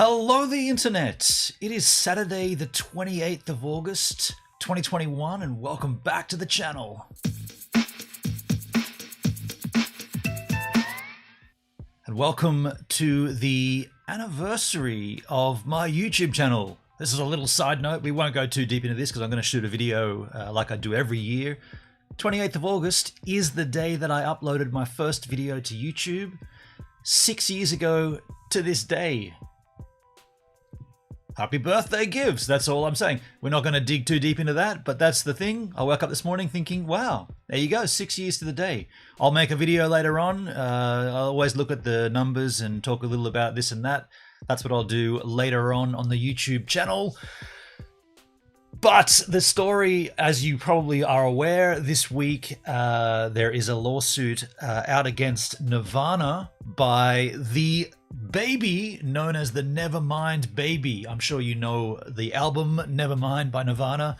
Hello the internet! It is Saturday the 28th of August 2021 and welcome back to the channel. And welcome to the anniversary of my YouTube channel. This is a little side note. We won't go too deep into this because I'm going to shoot a video like I do every year. 28th of August is the day that I uploaded my first video to YouTube. 6 years ago to this day. Happy birthday gives, that's all I'm saying. We're not going to dig too deep into that, but that's the thing. I woke up this morning thinking, wow, there you go, 6 years to the day. I'll make a video later on. I'll always look at the numbers and talk a little about this and that. That's what I'll do later on the YouTube channel. But the story, as you probably are aware, this week there is a lawsuit out against Nirvana by the baby known as the Nevermind Baby. I'm sure you know the album Nevermind by Nirvana.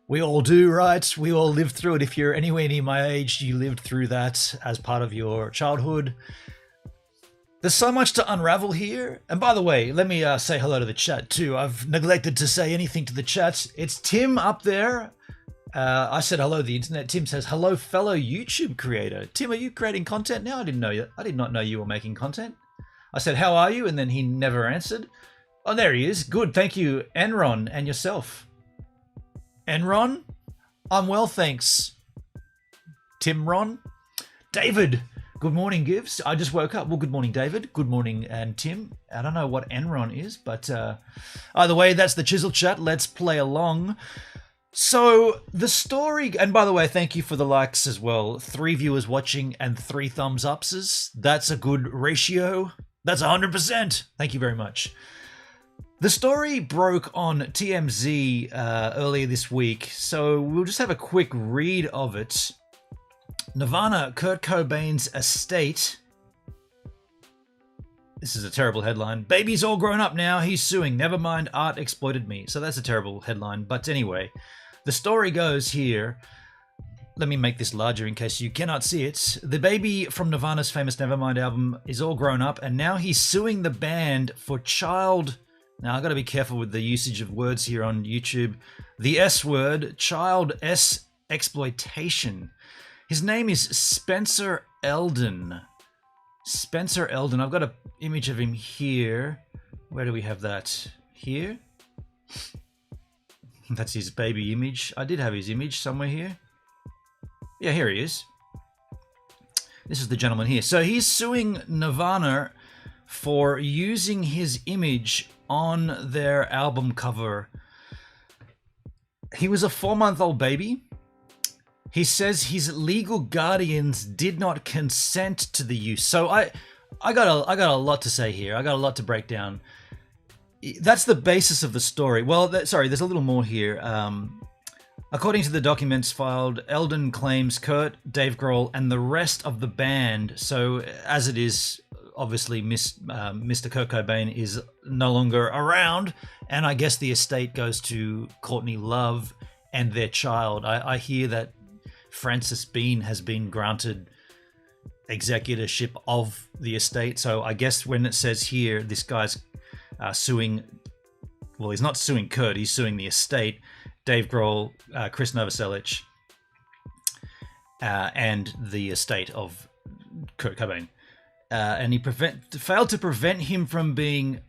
We all do, right? We all lived through it. If you're anywhere near my age, you lived through that as part of your childhood. There's so much to unravel here. And by the way, let me say hello to the chat too. I've neglected to say anything to the chat. It's Tim up there. I said hello to the internet. Tim says, hello fellow YouTube creator. Tim, are you creating content now? I didn't know you. I did not know you were making content. I said, how are you? And then he never answered. Oh, there he is. Good. Thank you, Enron, and yourself. Enron? I'm well, thanks. Tim Ron? David. Good morning, Gives. I just woke up. Well, good morning, David. Good morning, and Tim. I don't know what Enron is, but either way, that's the Chisel Chat. Let's play along. So the story, and by the way, thank you for the likes as well. 3 viewers watching and 3 thumbs ups. That's a good ratio. That's 100%. Thank you very much. The story broke on TMZ earlier this week, so we'll just have a quick read of it. Nirvana, Kurt Cobain's estate. This is a terrible headline. Baby's all grown up now. He's suing. Nevermind art exploited me. So that's a terrible headline. But anyway, the story goes here. Let me make this larger in case you cannot see it. The baby from Nirvana's famous Nevermind album is all grown up, and now he's suing the band for child... Now, I've got to be careful with the usage of words here on YouTube. The S word, child S exploitation. His name is Spencer Elden. Spencer Elden. I've got an image of him here. Where do we have that? Here? That's his baby image. I did have his image somewhere here. Yeah, here he is. This is the gentleman here. So he's suing Nirvana for using his image on their album cover. He was a 4-month-old baby. He says his legal guardians did not consent to the use. So I got a lot to say here. I got a lot to break down. That's the basis of the story. Well, sorry, there's a little more here. According to the documents filed, Elden claims Kurt, Dave Grohl, and the rest of the band. So as it is, obviously, Mr. Kurt Cobain is no longer around, and I guess the estate goes to Courtney Love and their child. I hear that Frances Bean has been granted executorship of the estate. So I guess when it says here, this guy's suing, well, he's not suing Kurt, he's suing the estate, Dave Grohl, Chris Novoselic, and the estate of Kurt Cobain. And he failed to prevent him from being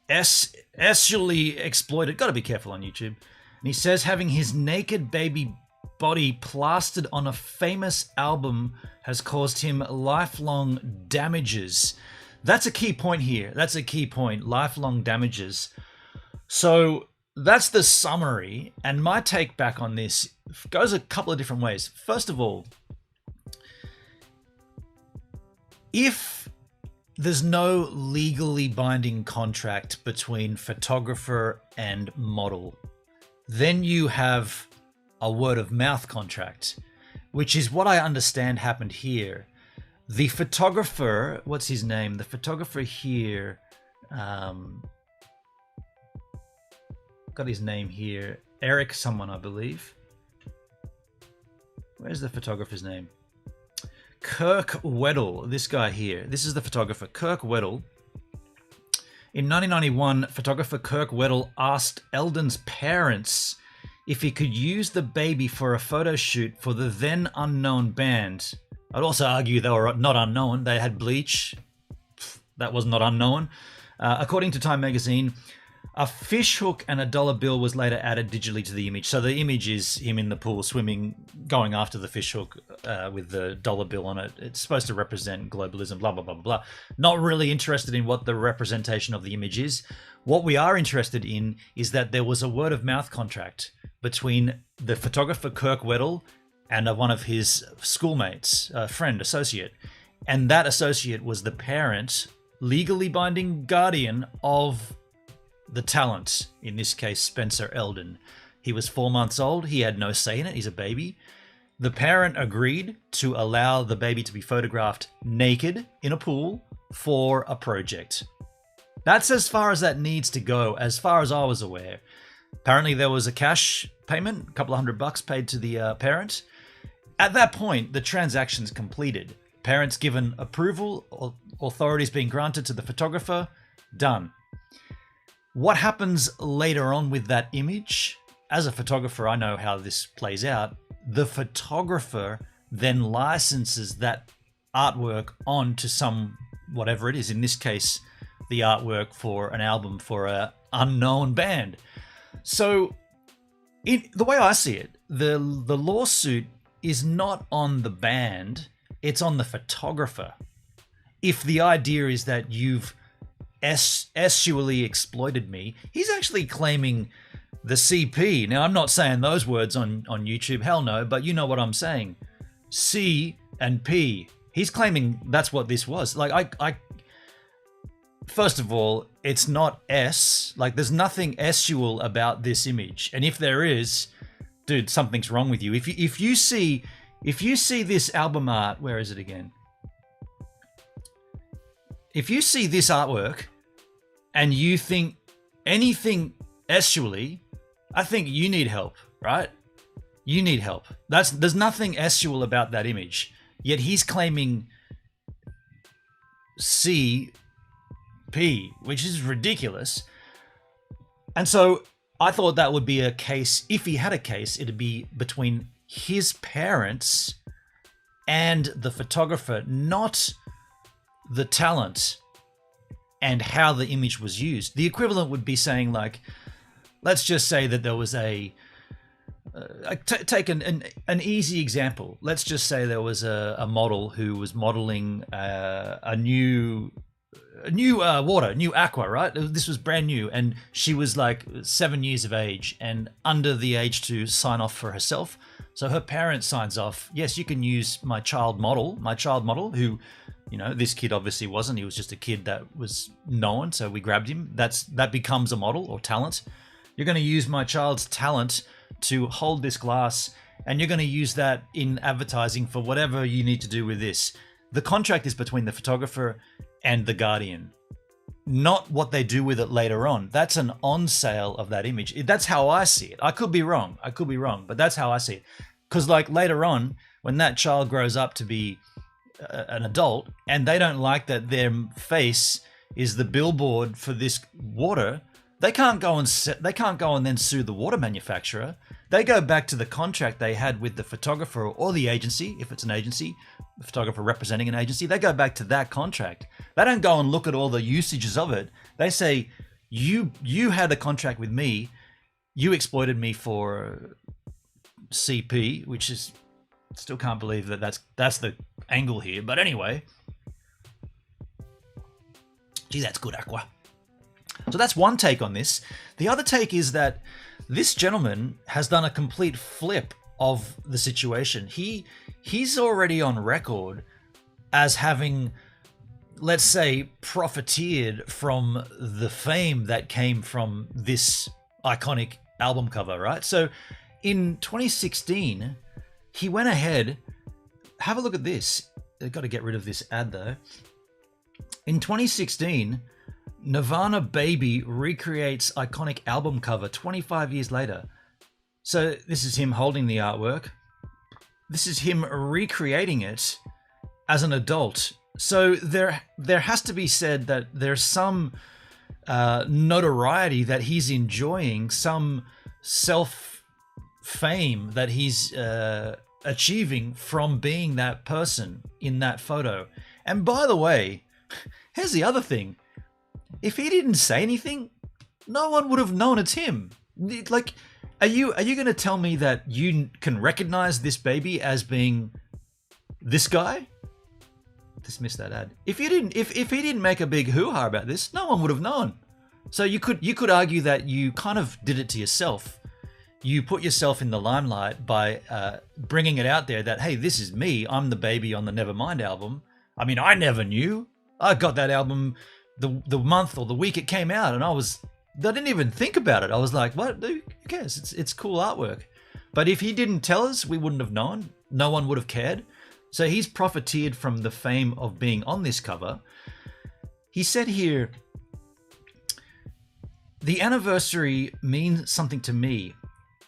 sexually exploited. Got to be careful on YouTube. And he says having his naked baby body plastered on a famous album has caused him lifelong damages. That's a key point here. That's a key point. Lifelong damages. So that's the summary. And my take back on this goes a couple of different ways. First of all, if there's no legally binding contract between photographer and model, then you have a word of mouth contract, which is what I understand happened here. The photographer, what's his name? The photographer here, got his name here. Eric someone, I believe. Where's the photographer's name? Kirk Weddle, this guy here. This is the photographer, Kirk Weddle. In 1991, photographer Kirk Weddle asked Elden's parents if he could use the baby for a photo shoot for the then unknown band. I'd also argue they were not unknown. They had bleach. That was not unknown. According to Time magazine, a fish hook and a dollar bill was later added digitally to the image. So the image is him in the pool swimming, going after the fish hook with the dollar bill on it. It's supposed to represent globalism, blah, blah, blah, blah. Not really interested in what the representation of the image is. What we are interested in is that there was a word of mouth contract between the photographer Kirk Weddle and one of his schoolmates, a friend, associate. And that associate was the parent, legally binding guardian of the talent, in this case Spencer Elden. He was 4 months old. He had no say in it. He's a baby. The parent agreed to allow the baby to be photographed naked in a pool for a project. That's as far as that needs to go, as far as I was aware. Apparently there was a cash payment, a couple of $100 paid to the parent. At that point, the transaction's completed. Parents given approval, authorities being granted to the photographer, done. What happens later on with that image? As a photographer, I know how this plays out. The photographer then licenses that artwork on to some, whatever it is, in this case, the artwork for an album for an unknown band. So the way I see it, the lawsuit is not on the band, it's on the photographer. If the idea is that you've sexually exploited me, he's actually claiming the CP. Now, I'm not saying those words on YouTube, hell no, but you know what I'm saying. C and P. He's claiming that's what this was. Like, I first of all, it's not S. Like, there's nothing sexual about this image. And if there is, dude, something's wrong with you. If you see this album art, where is it again? If you see this artwork and you think anything sexually, I think you need help, right? You need help. There's nothing sexual about that image. Yet he's claiming CP, which is ridiculous. And so I thought that would be a case, if he had a case, it'd be between his parents and the photographer, not the talent and how the image was used. The equivalent would be saying, like, let's just say that there was take an easy example. Let's just say there was a model who was modeling a new aqua, right? This was brand new, and she was like 7 years of age and under the age to sign off for herself. So her parent signs off, yes, you can use my child model, who, you know, this kid obviously wasn't. He was just a kid that was known, so we grabbed him. That becomes a model or talent. You're going to use my child's talent to hold this glass, and you're going to use that in advertising for whatever you need to do with this. The contract is between the photographer and the guardian, not what they do with it later on. That's an on sale of that image. That's how I see it. I could be wrong, but that's how I see it. Because like later on, when that child grows up to be an adult and they don't like that their face is the billboard for this water, they can't go and then sue the water manufacturer. They go back to the contract they had with the photographer or the agency, if it's an agency, the photographer representing an agency. They go back to that contract. They don't go and look at all the usages of it. They say, you had a contract with me, you exploited me for CP, which is, still can't believe that that's the angle here. But anyway, gee, that's good, Aqua. So that's one take on this. The other take is that this gentleman has done a complete flip of the situation. He's already on record as having, let's say, profiteered from the fame that came from this iconic album cover, right? So in 2016, he went ahead, have a look at this. I've got to get rid of this ad though. In 2016, Nirvana Baby recreates iconic album cover 25 years later. So this is him holding the artwork. This is him recreating it as an adult. So there has to be said that there's some notoriety that he's enjoying, some self-fame that he's achieving from being that person in that photo. And by the way, here's the other thing. If he didn't say anything, no one would have known it's him. Like, are you going to tell me that you can recognize this baby as being this guy? Dismiss that ad. If he didn't make a big hoo-ha about this, no one would have known. So you could argue that you kind of did it to yourself. You put yourself in the limelight by bringing it out there that, hey, this is me. I'm the baby on the Nevermind album. I mean, I never knew. I got that album the month or the week it came out, and I didn't even think about it. I was like, what? Who cares? It's cool artwork. But if he didn't tell us, we wouldn't have known. No one would have cared. So he's profiteered from the fame of being on this cover. He said here, the anniversary means something to me.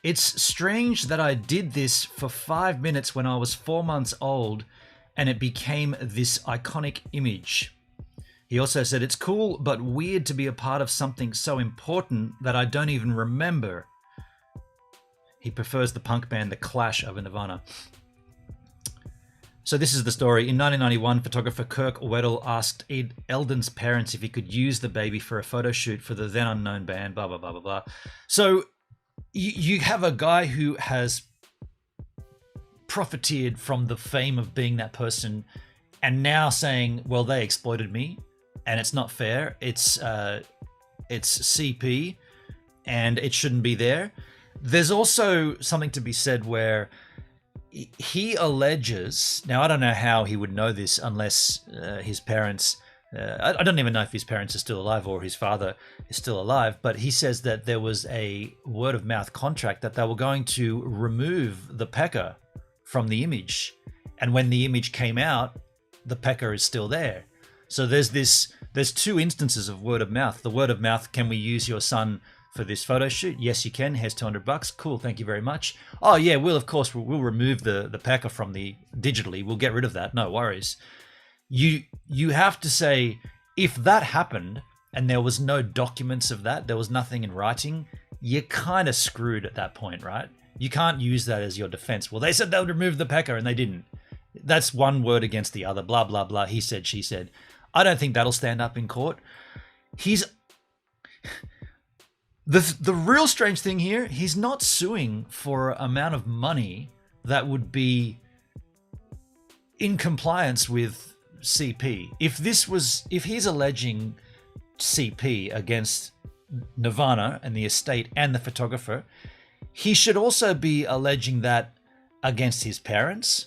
It's strange that I did this for 5 minutes when I was 4 months old and it became this iconic image. He also said, it's cool but weird to be a part of something so important that I don't even remember. He prefers the punk band The Clash over Nirvana. So this is the story. In 1991, photographer Kirk Weddle asked Elden's parents if he could use the baby for a photo shoot for the then unknown band, blah, blah, blah, blah, blah. So you have a guy who has profiteered from the fame of being that person and now saying, well, they exploited me and it's not fair. It's CP and it shouldn't be there. There's also something to be said where he alleges, now I don't know how he would know this unless his parents, I don't even know if his parents are still alive or his father is still alive, but he says that there was a word of mouth contract that they were going to remove the pecker from the image. And when the image came out, the pecker is still there. So there's two instances of word of mouth. The word of mouth, can we use your son for this photo shoot? Yes, you can. Here's $200. Cool. Thank you very much. Oh yeah, we'll remove the pecker from the digitally. We'll get rid of that. No worries. You have to say, if that happened and there was no documents of that, there was nothing in writing, you're kind of screwed at that point, right? You can't use that as your defense. Well, they said they would remove the pecker and they didn't. That's one word against the other. Blah, blah, blah. He said, she said. I don't think that'll stand up in court. The real strange thing here, he's not suing for an amount of money that would be in compliance with CP. If he's alleging CP against Nirvana and the estate and the photographer, he should also be alleging that against his parents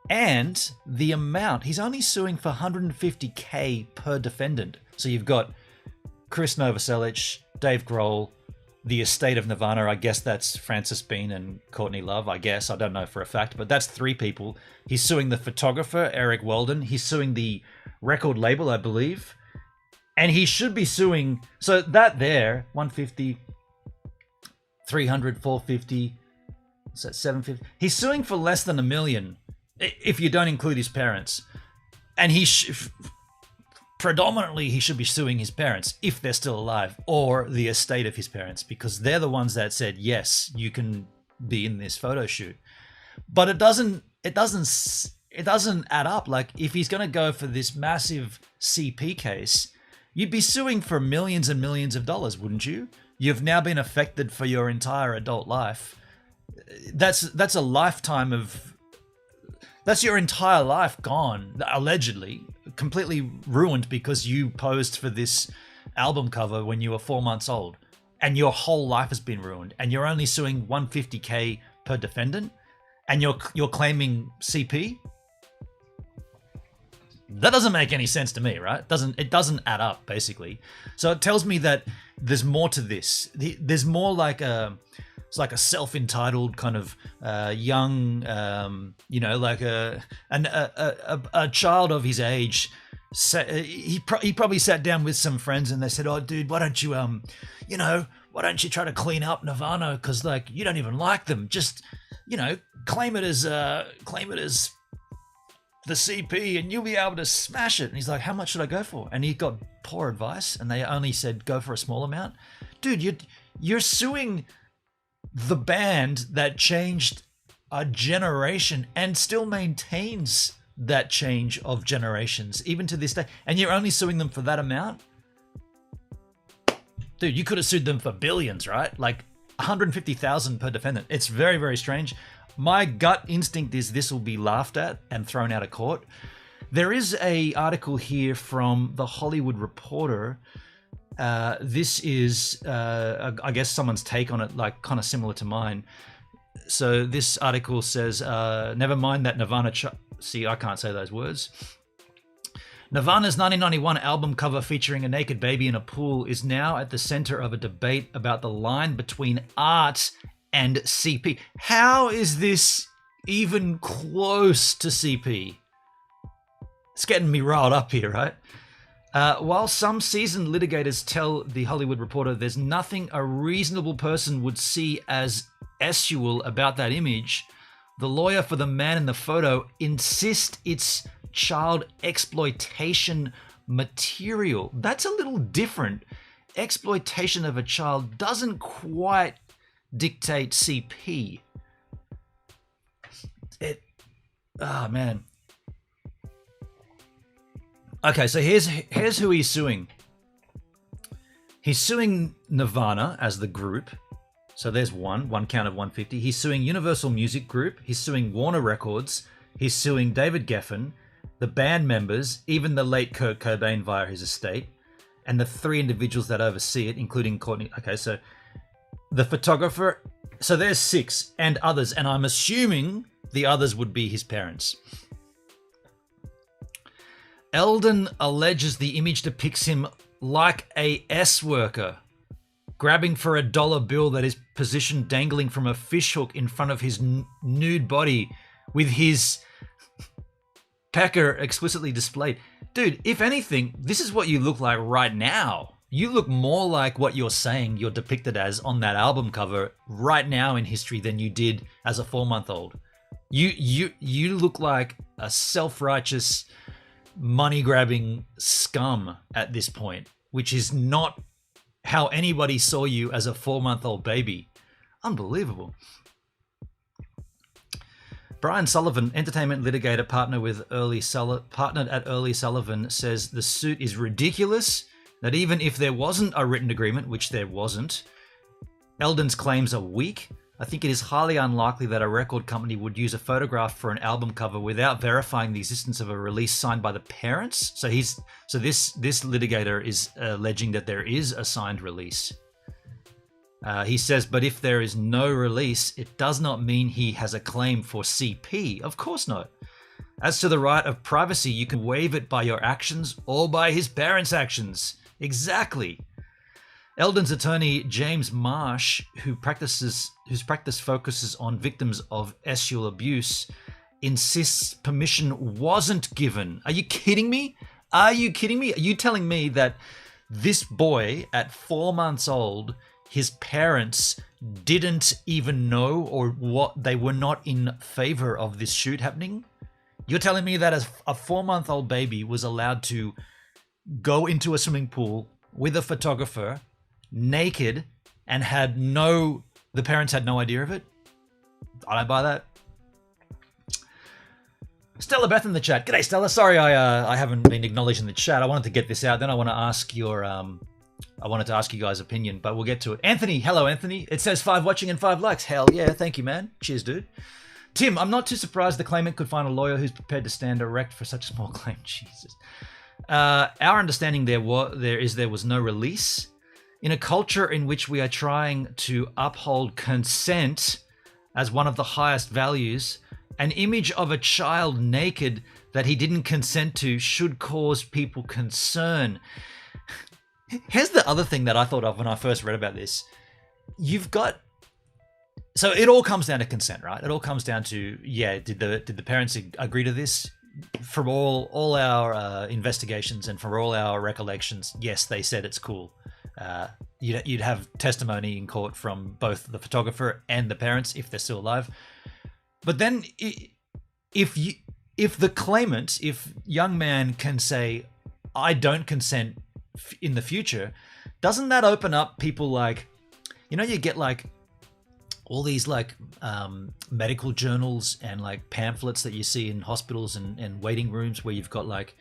and the amount. He's only suing for $150K per defendant. So you've got Chris Novoselic, Dave Grohl, the estate of Nirvana. I guess that's Francis Bean and Courtney Love, I guess. I don't know for a fact, but that's 3 people. He's suing the photographer, Eric Weldon. He's suing the record label, I believe. And he should be suing... So that there, 150, 300, 450, what's that, 750? He's suing for less than $1 million, if you don't include his parents. And predominantly he should be suing his parents if they're still alive, or the estate of his parents, because they're the ones that said, yes, you can be in this photo shoot. But it doesn't add up. Like, if he's going to go for this massive CP case, you'd be suing for millions and millions of dollars, wouldn't you? You've now been affected for your entire adult life. That's a lifetime of... That's your entire life gone, allegedly, completely ruined because you posed for this album cover when you were 4 months old, and your whole life has been ruined, and you're only suing $150K per defendant, and you're claiming CP? That doesn't make any sense to me, right? It doesn't add up, basically. So it tells me that there's more to this. There's more like it's like a self-entitled kind of young, like a child of his age. He probably sat down with some friends and they said, "Oh, dude, why don't you try to clean up Nirvana? Because like you don't even like them. Just claim it as the CP and you'll be able to smash it. And he's like, how much should I go for? And he got poor advice, and they only said go for a small amount. Dude, you're suing the band that changed a generation and still maintains that change of generations even to this day, and you're only suing them for that amount. Dude, you could have sued them for billions, right? Like 150,000 per defendant. It's very, very strange. My gut instinct is this will be laughed at and thrown out of court. There is a article here from the Hollywood Reporter. This is, I guess, someone's take on it, like kind of similar to mine. So this article says, never mind that Nirvana... See, I can't say those words. Nirvana's 1991 album cover featuring a naked baby in a pool is now at the center of a debate about the line between art and CP. How is this even close to CP? It's getting me riled up here, right? While some seasoned litigators tell the Hollywood Reporter there's nothing a reasonable person would see as sexual about that image, the lawyer for the man in the photo insists it's child exploitation material. That's a little different. Exploitation of a child doesn't quite dictate CP. Oh man. Okay, so here's who he's suing. He's suing Nirvana as the group. So there's one count of 150. He's suing Universal Music Group. He's suing Warner Records. He's suing David Geffen, the band members, even the late Kurt Cobain via his estate, and the 3 individuals that oversee it, including Courtney. Okay, so the photographer. So there's 6 and others, and I'm assuming the others would be his parents. Elden alleges the image depicts him like a S-worker, grabbing for a dollar bill that is positioned dangling from a fishhook in front of his nude body with his pecker explicitly displayed. Dude, if anything, this is what you look like right now. You look more like what you're saying you're depicted as on that album cover right now in history than you did as a 4-month-old. You look like a self-righteous, money-grabbing scum at this point, which is not how anybody saw you as a 4-month-old baby. Unbelievable. Brian Sullivan, entertainment litigator, partnered at Early Sullivan, says the suit is ridiculous, that even if there wasn't a written agreement, which there wasn't, Elden's claims are weak. I think it is highly unlikely that a record company would use a photograph for an album cover without verifying the existence of a release signed by the parents. So this litigator is alleging that there is a signed release. He says, but if there is no release, it does not mean he has a claim for CP. Of course not. As to the right of privacy, you can waive it by your actions or by his parents' actions. Exactly. Elden's attorney, James Marsh, whose practice focuses on victims of sexual abuse, insists permission wasn't given. Are you kidding me? Are you kidding me? Are you telling me that this boy at 4 months old, his parents didn't even know, or what, they were not in favor of this shoot happening? You're telling me that as a 4-month-old baby was allowed to go into a swimming pool with a photographer naked and the parents had no idea of it? I don't buy that. Stella Beth in the chat. G'day, Stella. Sorry I haven't been acknowledged in the chat. I wanted to get this out. Then I wanted to ask you guys' opinion, but we'll get to it. Anthony. Hello, Anthony. It says 5 watching and 5 likes. Hell yeah. Thank you, man. Cheers, dude. Tim, I'm not too surprised the claimant could find a lawyer who's prepared to stand erect for such a small claim. Jesus. Our understanding there was no release. In a culture in which we are trying to uphold consent as one of the highest values, an image of a child naked that he didn't consent to should cause people concern. Here's the other thing that I thought of when I first read about this. So it all comes down to consent, right? It all comes down to, did the parents agree to this? From all our investigations and from all our recollections, yes, they said it's cool. You'd have testimony in court from both the photographer and the parents if they're still alive. But then, if if the claimant, if young man can say, I don't consent in the future, doesn't that open up people like, you know, you get like all these like medical journals and like pamphlets that you see in hospitals and waiting rooms where you've got like,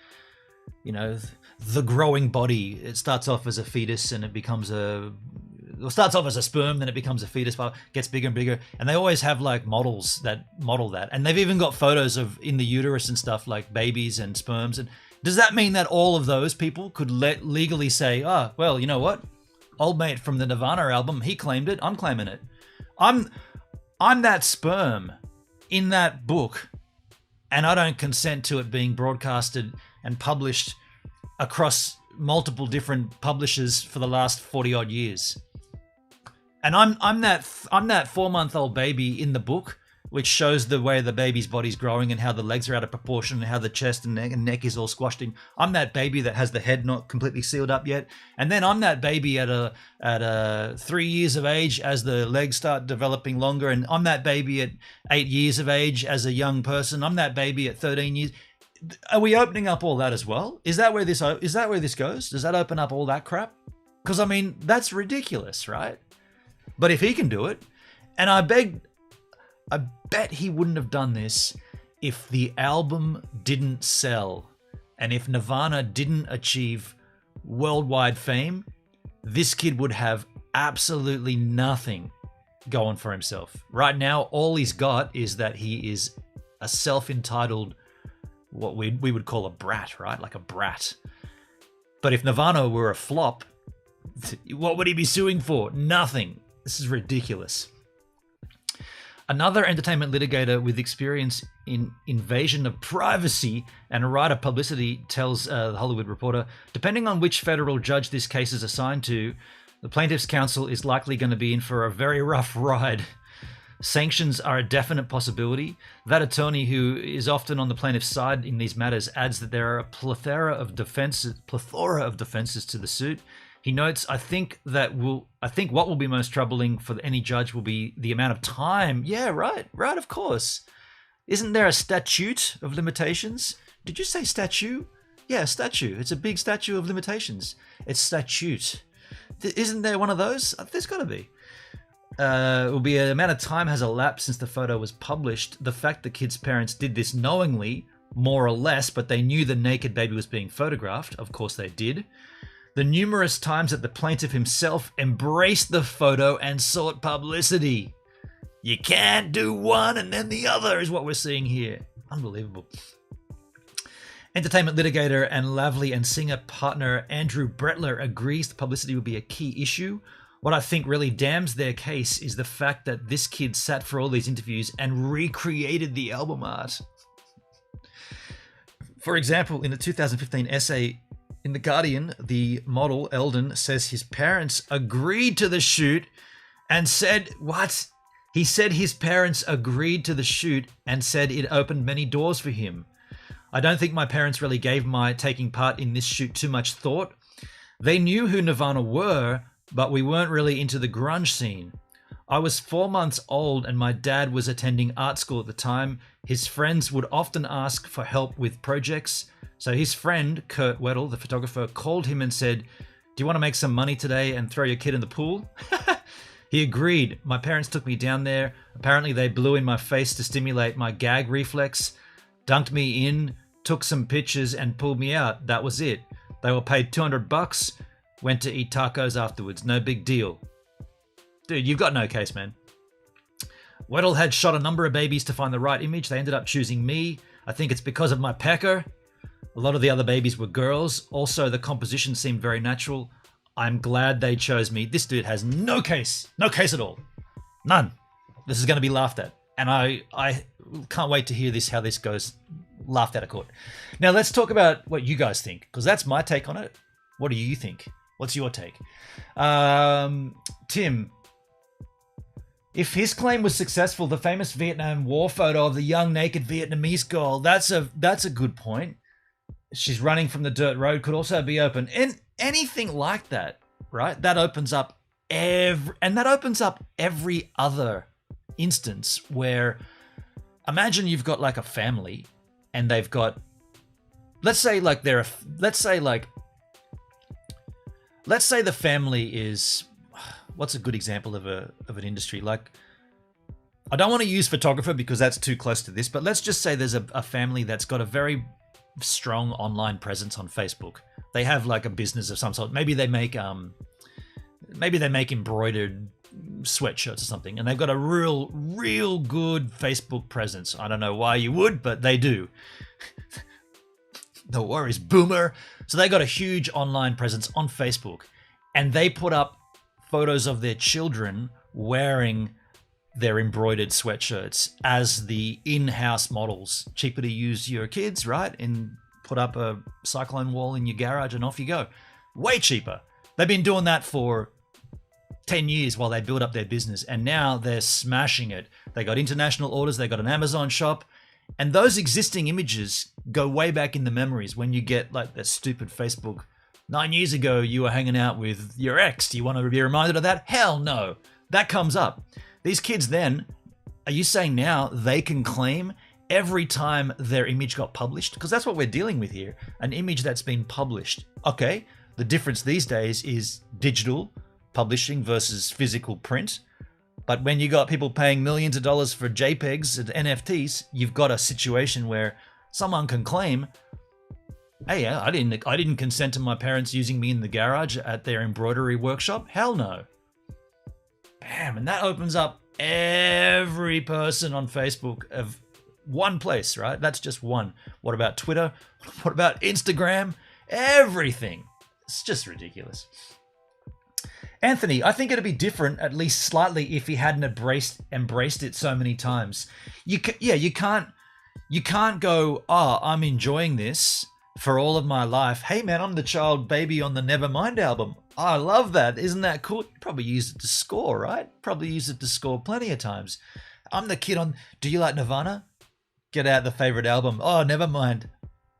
you know, the growing body. It starts off as a fetus and it becomes it starts off as a sperm, then it becomes a fetus, but gets bigger and bigger. And they always have like models that model that. And they've even got photos of in the uterus and stuff, like babies and sperms. And does that mean that all of those people could legally say, oh, well, you know what? Old mate from the Nirvana album, he claimed it, I'm claiming it. I'm that sperm in that book, and I don't consent to it being broadcasted and published across multiple different publishers for the last 40 odd years. And I'm that 4-month-old baby in the book, which shows the way the baby's body's growing and how the legs are out of proportion and how the chest and neck is all squashed in. I'm that baby that has the head not completely sealed up yet. And then I'm that baby at a 3 years of age as the legs start developing longer. And I'm that baby at 8 years of age as a young person. I'm that baby at 13 years. Are we opening up all that as well? Is that where this goes? Does that open up all that crap? Because I mean, that's ridiculous, right? But if he can do it, and I bet he wouldn't have done this if the album didn't sell and if Nirvana didn't achieve worldwide fame. This kid would have absolutely nothing going for himself. Right now, all he's got is that he is a self-entitled, what we would call a brat, right? Like a brat. But if Nirvana were a flop, what would he be suing for? Nothing. This is ridiculous. Another entertainment litigator with experience in invasion of privacy and right of publicity tells The Hollywood Reporter, depending on which federal judge this case is assigned to, the plaintiff's counsel is likely going to be in for a very rough ride. Sanctions are a definite possibility. That attorney, who is often on the plaintiff's side in these matters, adds that there are a plethora of defenses to the suit. He notes, I think what will be most troubling for any judge will be the amount of time. Yeah, right, of course. Isn't there a statute of limitations? Did you say statue? Yeah, statue. It's a big statute of limitations. It's statute. Isn't there one of those? There's got to be. It will be an amount of time has elapsed since the photo was published. The fact the kid's parents did this knowingly, more or less, but they knew the naked baby was being photographed. Of course they did. The numerous times that the plaintiff himself embraced the photo and sought publicity. You can't do one and then the other is what we're seeing here. Unbelievable. Entertainment litigator and Lavely and singer partner Andrew Bretler agrees the publicity will be a key issue. What I think really damns their case is the fact that this kid sat for all these interviews and recreated the album art. For example, in a 2015 essay in The Guardian, the model, Elden, says his parents agreed to the shoot and said, what? He said his parents agreed to the shoot and said it opened many doors for him. I don't think my parents really gave my taking part in this shoot too much thought. They knew who Nirvana were, but we weren't really into the grunge scene. I was 4 months old and my dad was attending art school at the time. His friends would often ask for help with projects. So his friend, Kurt Weddle, the photographer, called him and said, do you want to make some money today and throw your kid in the pool? He agreed. My parents took me down there. Apparently they blew in my face to stimulate my gag reflex, dunked me in, took some pictures and pulled me out. That was it. They were paid $200, went to eat tacos afterwards. No big deal. Dude, you've got no case, man. Weddle had shot a number of babies to find the right image. They ended up choosing me. I think it's because of my pecker. A lot of the other babies were girls. Also, the composition seemed very natural. I'm glad they chose me. This dude has no case. No case at all. None. This is going to be laughed at. And I can't wait to hear how this goes laughed out of court. Now, let's talk about what you guys think, because that's my take on it. What do you think? What's your take? Tim, if his claim was successful, the famous Vietnam War photo of the young naked Vietnamese girl, that's a good point. She's running from the dirt road could also be open. And anything like that, right? That opens up every other instance where imagine you've got like a family and they've got, let's say like the family is, what's a good example of an industry? Like, I don't want to use photographer because that's too close to this, but let's just say there's a family that's got a very strong online presence on Facebook. They have like a business of some sort. Maybe they make embroidered sweatshirts or something, and they've got a real good Facebook presence. I don't know why you would, but they do. No worries, boomer. So they got a huge online presence on Facebook, and they put up photos of their children wearing their embroidered sweatshirts as the in-house models. Cheaper to use your kids, right? And put up a cyclone wall in your garage and off you go. Way cheaper. They've been doing that for 10 years while they build up their business, and now they're smashing it. They got international orders, they got an Amazon shop, and those existing images go way back in the memories when you get like that stupid Facebook. 9 years ago, you were hanging out with your ex. Do you want to be reminded of that? Hell no. That comes up. These kids then, are you saying now they can claim every time their image got published? Because that's what we're dealing with here. An image that's been published. Okay, the difference these days is digital publishing versus physical print. But when you got people paying millions of dollars for JPEGs and NFTs, you've got a situation where someone can claim, hey, I didn't consent to my parents using me in the garage at their embroidery workshop. Hell no. Bam, and that opens up every person on Facebook of one place, right? That's just one. What about Twitter? What about Instagram? Everything. It's just ridiculous. Anthony, I think it'd be different, at least slightly, if he hadn't embraced it so many times. You can't go, oh, I'm enjoying this for all of my life. Hey man, I'm the child baby on the Nevermind album. Oh, I love that. Isn't that cool? You probably use it to score, right? Probably use it to score plenty of times. I'm the kid on, do you like Nirvana? Get out the favorite album. Oh, Nevermind.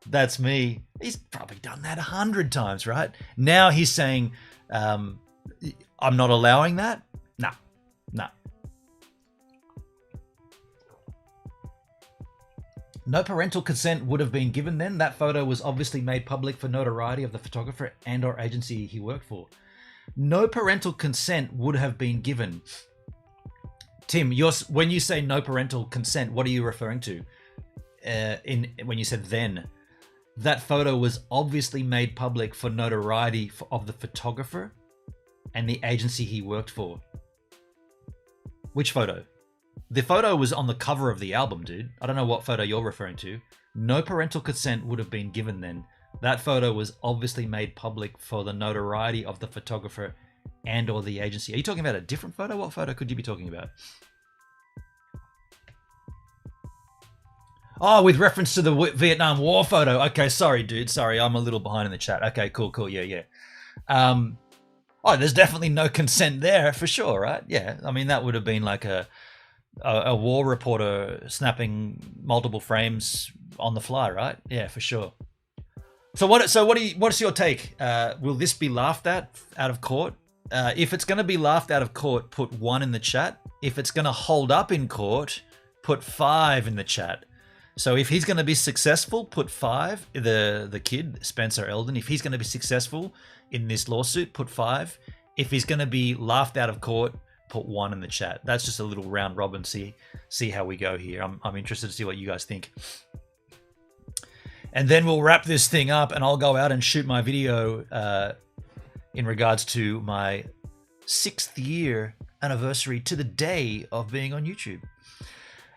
That's me. He's probably done that 100 times, right? Now he's saying, I'm not allowing that? No. No parental consent would have been given then. That photo was obviously made public for notoriety of the photographer and or agency he worked for. No parental consent would have been given. Tim, when you say no parental consent, what are you referring to? When you said then? That photo was obviously made public for notoriety of the photographer and the agency he worked for. Which photo? The photo was on the cover of the album, dude. I don't know what photo you're referring to. No parental consent would have been given then. That photo was obviously made public for the notoriety of the photographer and or the agency. Are you talking about a different photo? What photo could you be talking about? Oh, with reference to the Vietnam War photo. Okay, sorry, dude. Sorry, I'm a little behind in the chat. Okay, cool. Yeah. Oh, there's definitely no consent there for sure, right? Yeah, I mean, that would have been like a war reporter snapping multiple frames on the fly, right? Yeah, for sure. So what's your take? Will this be laughed at out of court? If it's going to be laughed out of court, put 1 in the chat. If it's going to hold up in court, put 5 in the chat. So if he's going to be successful, put 5. The kid, Spencer Elden, if he's going to be successful in this lawsuit, put 5. If he's going to be laughed out of court, put 1 in the chat. That's just a little round robin. See how we go here. I'm interested to see what you guys think. And then we'll wrap this thing up, and I'll go out and shoot my video in regards to my 6th year anniversary to the day of being on YouTube.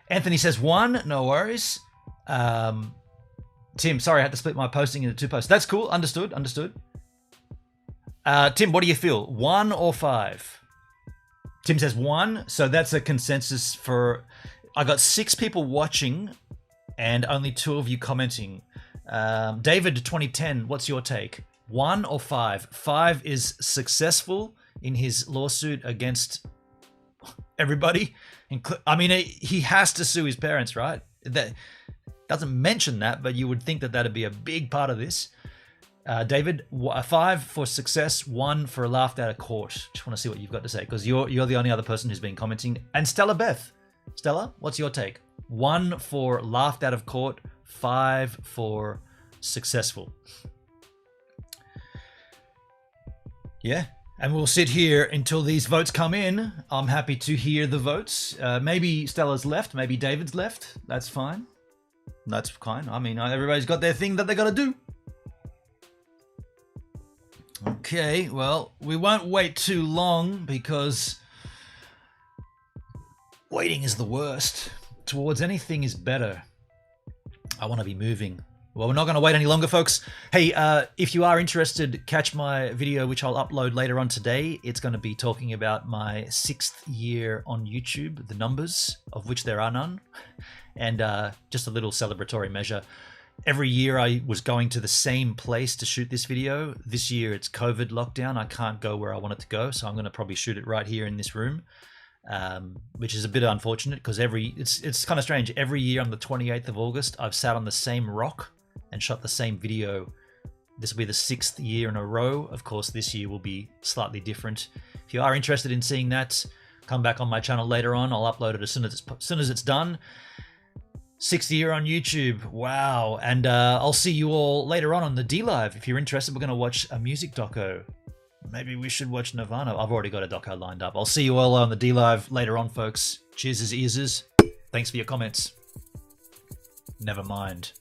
Anthony says 1, no worries. Tim, sorry, I had to split my posting into 2 posts. That's cool. Understood. Tim, what do you feel? 1 or 5? Tim says 1, so that's a consensus for... I got 6 people watching and only 2 of you commenting. David, 2010, what's your take? 1 or 5? 5 is successful in his lawsuit against everybody. I mean, he has to sue his parents, right? That doesn't mention that, but you would think that that'd be a big part of this. David, 5 for success, 1 for laughed out of court. Just want to see what you've got to say, because you're the only other person who's been commenting. And Stella Beth. Stella, what's your take? 1 for laughed out of court, 5 for successful. Yeah. And we'll sit here until these votes come in. I'm happy to hear the votes. Maybe Stella's left. Maybe David's left. That's fine. That's fine. I mean, everybody's got their thing that they got to do. Okay, well, we won't wait too long because waiting is the worst. Towards anything is better. I want to be moving. Well, we're not going to wait any longer, folks. Hey, if you are interested, catch my video, which I'll upload later on today. It's going to be talking about my 6th year on YouTube, the numbers, of which there are none, and just a little celebratory measure. Every year I was going to the same place to shoot this video. This year it's COVID lockdown. I can't go where I wanted to go, so I'm going to probably shoot it right here in this room, which is a bit unfortunate because it's kind of strange. Every year on the 28th of August, I've sat on the same rock and shot the same video. This will be the 6th year in a row. Of course, this year will be slightly different. If you are interested in seeing that, come back on my channel later on. I'll upload it as soon as it's done. 6th year on YouTube. Wow. And I'll see you all later on the D-Live. If you're interested, we're going to watch a music doco. Maybe we should watch Nirvana. I've already got a doco lined up. I'll see you all on the D-Live later on, folks. Cheers as ears. Thanks for your comments. Never mind.